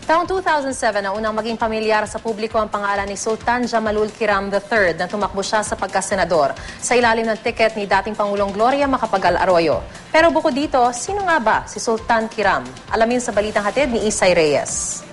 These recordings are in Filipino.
Taong 2007 na unang maging pamilyar sa publiko ang pangalan ni Sultan Jamalul Kiram III na tumakbo siya sa pagkasenador sa ilalim ng tiket ni dating Pangulong Gloria Macapagal Arroyo. Pero bukod dito, sino nga ba si Sultan Kiram? Alamin sa balitang hatid ni Isay Reyes.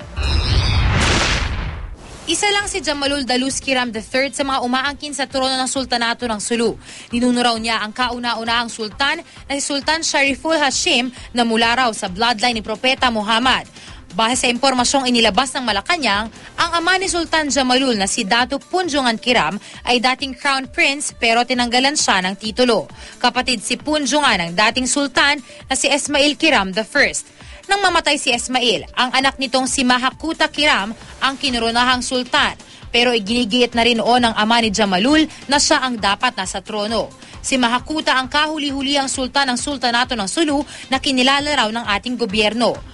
Isa lang si Jamalul Dalus Kiram III sa mga umaangkin sa trono ng Sultanato ng Sulu. Ninuno raw niya ang kauna-unahang sultan na si Sultan Shariful Hashim na mula raw sa bloodline ni Propeta Muhammad. Base sa impormasyong inilabas ng Malacanang, ang ama ni Sultan Jamalul na si Dato Punjungan Kiram ay dating Crown Prince pero tinanggalan siya ng titulo. Kapatid si Punjungan ng dating Sultan na si Esmail Kiram I. Nang mamatay si Esmail, ang anak nitong si Mahakuta Kiram ang kinurunahang sultan. Pero iginigiit na rin noon ng ama ni Jamalul na siya ang dapat nasa trono. Si Mahakuta ang kahuli-hulihang sultan ng Sultanato ng Sulu na kinilala raw ng ating gobyerno.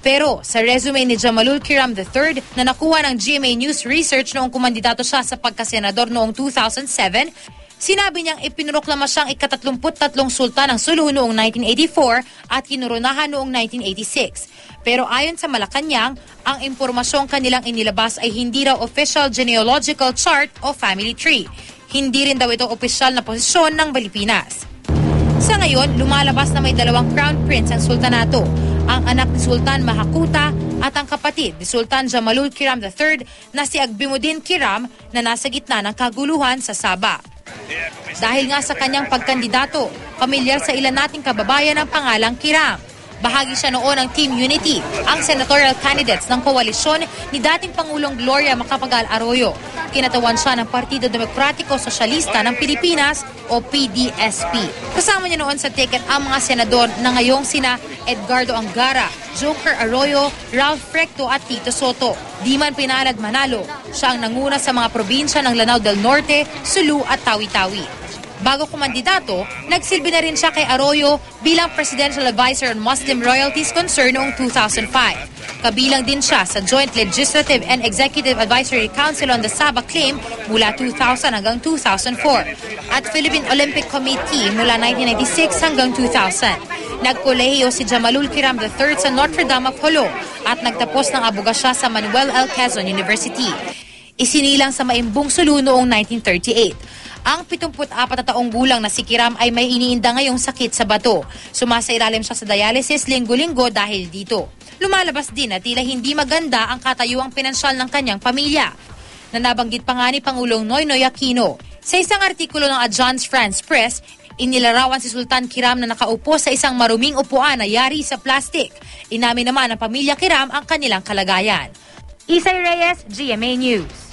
Pero sa resume ni Jamalul Kiram III na nakuha ng GMA News Research noong kumandidato siya sa pagkasenador noong 2007, sinabi niyang ipinroklama siyang ika-33 sultan ng Sulu noong 1984 at kinurunahan noong 1986. Pero ayon sa Malacanang, ang impormasyong kanilang inilabas ay hindi raw official genealogical chart o family tree. Hindi rin daw ito opisyal na posisyon ng Pilipinas. Sa ngayon, lumalabas na may dalawang crown prince ang sultanato, ang anak ni Sultan Mahakuta at ang kapatid ni Sultan Jamalul Kiram III na si Agbimuddin Kiram na nasa gitna ng kaguluhan sa Sabah. Dahil nga sa kanyang pagkandidato, pamilyar sa ilan nating kababayan ang pangalang Kiram. Bahagi siya noon ng Team Unity, ang senatorial candidates ng koalisyon ni dating Pangulong Gloria Macapagal Arroyo. Kinatawan siya ng Partido Demokratiko Sosyalista ng Pilipinas o PDSP. Kasama niya noon sa ticket ang mga senador na ngayong sina Edgardo Angara, Joker Arroyo, Ralph Recto at Tito Soto. Di man pinalad manalo, siya ang nanguna sa mga probinsya ng Lanao del Norte, Sulu at Tawi-Tawi. Bago kumandidato, nagsilbi na rin siya kay Arroyo bilang Presidential Advisor on Muslim Royalties Concern noong 2005. Kabilang din siya sa Joint Legislative and Executive Advisory Council on the Sabah Claim mula 2000 hanggang 2004 at Philippine Olympic Committee mula 1996 hanggang 2000. Nagkolehiyo si Jamalul Kiram III sa Notre Dame of Jolo at nagtapos ng abogasya sa Manuel L. Quezon University. Isinilang sa Maimbung Sulu noong 1938. Ang 74 na taong gulang na si Kiram ay may iniinda ngayong sakit sa bato. Sumasailalim siya sa dialysis linggo-linggo dahil dito. Lumalabas din na tila hindi maganda ang katayuang pinansyal ng kanyang pamilya, na nabanggit pa nga ni Pangulong Noynoy Aquino. Sa isang artikulo ng Agence France Press, inilarawan si Sultan Kiram na nakaupo sa isang maruming upuan na yari sa plastic. Inamin naman ng pamilya Kiram ang kanilang kalagayan. Isay Reyes, GMA News.